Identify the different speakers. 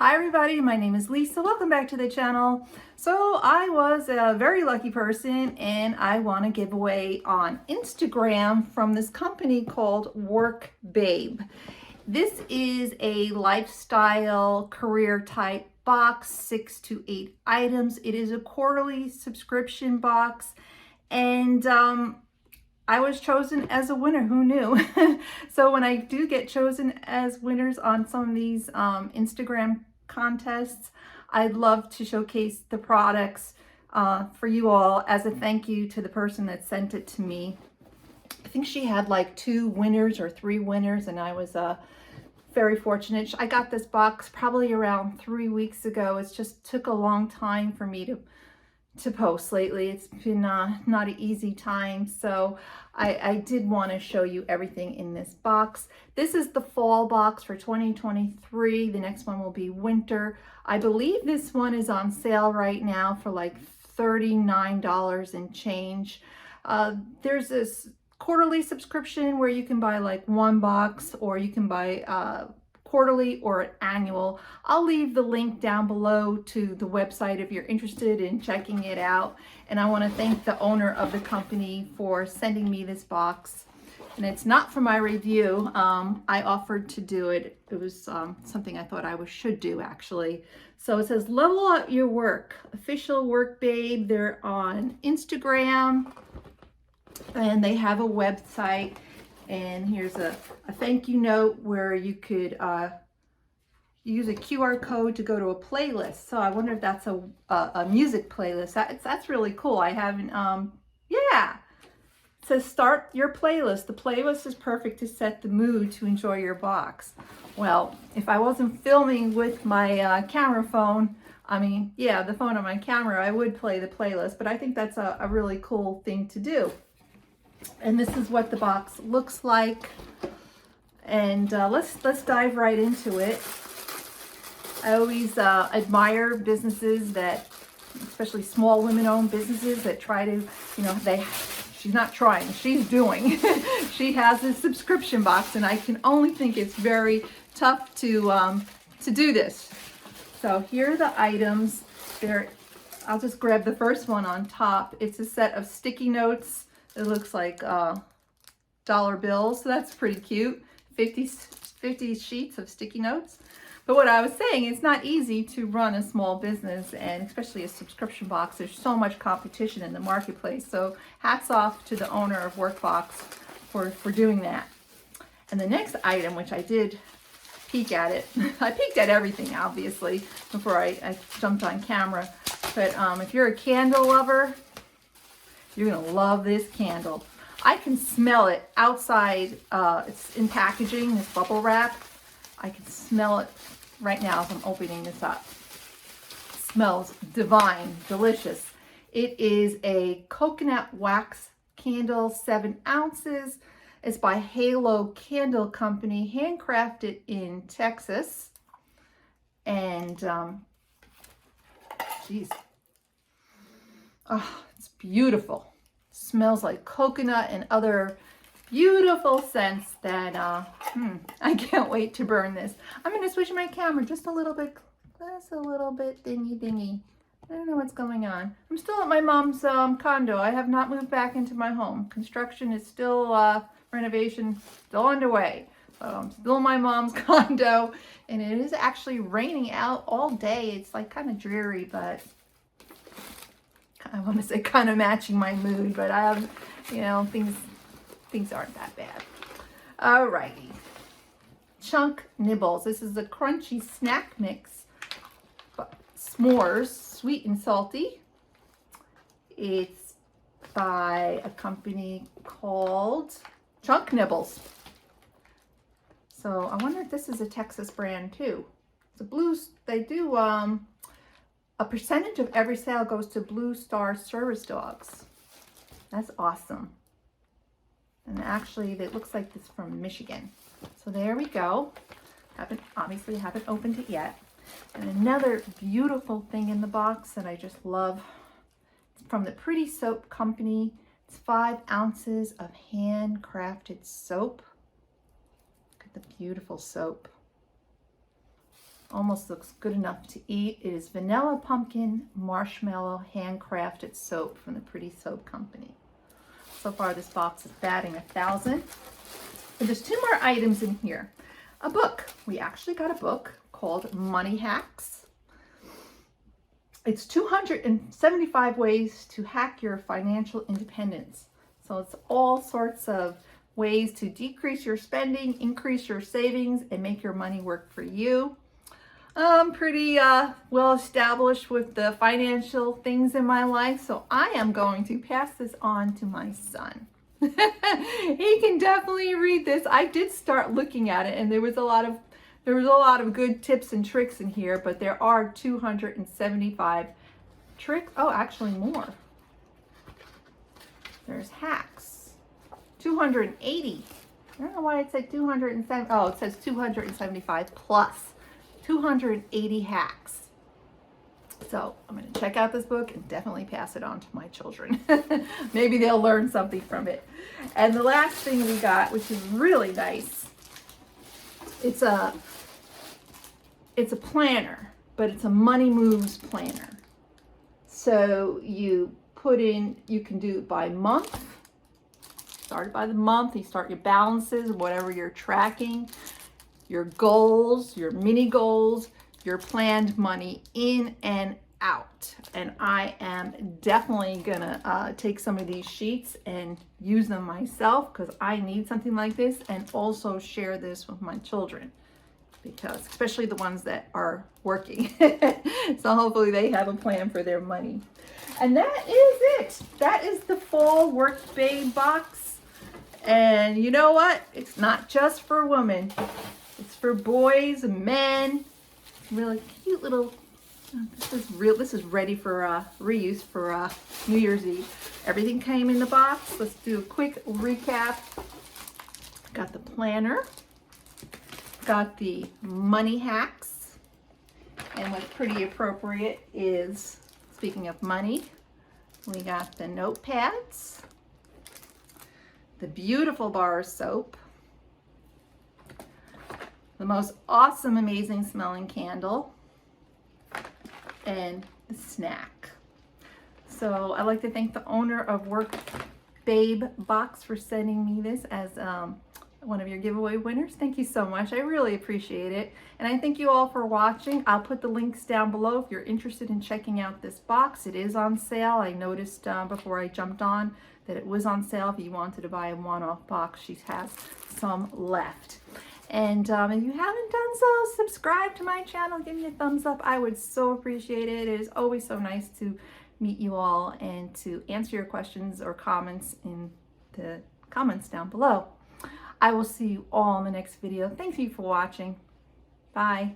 Speaker 1: Hi everybody, my name is Lisa. Welcome back to the channel. So I was a very lucky person and I won a giveaway on Instagram from this company called Werk Babe. This is a lifestyle career type box, 6 to 8 items. It is a quarterly subscription box and I was chosen as a winner. Who knew? So when I do get chosen as winners on some of these Instagram contests, I'd love to showcase the products for you all as a thank you to the person that sent it to me. I think she had like 2 winners or 3 winners, and I was very fortunate. I got this box probably around 3 weeks ago. It just took a long time for me to post lately. It's been not an easy time, so I did want to show you everything in this box. This is the fall box for 2023. The next one will be winter. I believe this one is on sale right now for like $39 and change. There's this quarterly subscription where you can buy like 1 box, or you can buy quarterly or an annual. I'll leave the link down below to the website if you're interested in checking it out. And I want to thank the owner of the company for sending me this box. And it's not for my review. I offered to do it. It was something I thought I should do, actually. So it says Level Up Your Work, official Werk Babe. They're on Instagram and they have a website. And here's a thank you note where you could use a QR code to go to a playlist. So I wonder if that's a music playlist. That's really cool. I haven't, yeah. It says start your playlist. The playlist is perfect to set the mood to enjoy your box. Well, if I wasn't filming with my camera phone, the phone on my camera, I would play the playlist. But I think that's a really cool thing to do. And this is what the box looks like. And let's dive right into it. I always admire businesses that, especially small women-owned businesses that try to, she's not trying, she's doing. She has a subscription box, and I can only think it's very tough to do this. So here are the items. I'll just grab the first one on top. It's a set of sticky notes. It looks like dollar bills, so that's pretty cute. 50 sheets of sticky notes. But what I was saying, it's not easy to run a small business, and especially a subscription box. There's so much competition in the marketplace. So hats off to the owner of Workbox for doing that. And the next item, which I did peek at it, I peeked at everything, obviously, before I jumped on camera. But if you're a candle lover, you're gonna love this candle. I can smell it outside. It's in packaging, this bubble wrap. I can smell it right now as I'm opening this up. It smells divine, delicious. It is a coconut wax candle, 7 ounces. It's by Halo Candle Company, handcrafted in Texas. And, geez. Oh, it's beautiful. Smells like coconut and other beautiful scents that I can't wait to burn this. I'm going to switch my camera just a little bit dingy. I don't know what's going on. I'm still at my mom's condo. I have not moved back into my home. Construction is still, renovation still underway. I'm still in my mom's condo, and it is actually raining out all day. It's like kind of dreary, but I want to say kind of matching my mood, but I have, things aren't that bad. Alrighty. Chunk Nibbles. This is a crunchy snack mix. S'mores, sweet and salty. It's by a company called Chunk Nibbles. So I wonder if this is a Texas brand too. The Blues, they do, a percentage of every sale goes to Blue Star service dogs. That's awesome. And actually, it looks like it's from Michigan. So there we go. Obviously haven't opened it yet. And another beautiful thing in the box that I just love. It's from the Pretty Soap Company. It's 5 ounces of handcrafted soap. Look at the beautiful soap. Almost looks good enough to eat. It is vanilla pumpkin marshmallow handcrafted soap from the Pretty Soap Company. So far this box is batting 1,000. And there's 2 more items in here. A book. We actually got a book called Money Hacks. It's 275 ways to hack your financial independence. So it's all sorts of ways to decrease your spending, increase your savings, and make your money work for you. I'm pretty well established with the financial things in my life, so I am going to pass this on to my son. He can definitely read this. I did start looking at it, and there was a lot of good tips and tricks in here, but there are 275 tricks. Oh, actually more. There's hacks. 280. I don't know why it said 207. Oh, it says 275 plus 280 hacks. So I'm going to check out this book and definitely pass it on to my children. Maybe they'll learn something from it. And the last thing we got, which is really nice, it's a planner, but it's a money moves planner. So you can do it by month. Start it by the month. You start your balances, whatever you're tracking, your goals, your mini goals, your planned money in and out. And I am definitely gonna take some of these sheets and use them myself, because I need something like this, and also share this with my children, because especially the ones that are working. So hopefully they have a plan for their money. And that is it. That is the fall Werk Babe box. And you know what? It's not just for women. It's for boys and men. Really cute little, this is ready for reuse for New Year's Eve. Everything came in the box. Let's do a quick recap. Got the planner. Got the money hacks. And what's pretty appropriate is, speaking of money, we got the notepads, the beautiful bar soap, the most awesome, amazing smelling candle, and the snack. So I'd like to thank the owner of Werk Babe box for sending me this as one of your giveaway winners. Thank you so much. I really appreciate it. And I thank you all for watching. I'll put the links down below if you're interested in checking out this box. It is on sale. I noticed before I jumped on that it was on sale. If you wanted to buy a one-off box, she has some left. And if you haven't done so, subscribe to my channel. Give me a thumbs up. I would so appreciate it. It is always so nice to meet you all and to answer your questions or comments in the comments down below. I will see you all in the next video. Thank you for watching. Bye.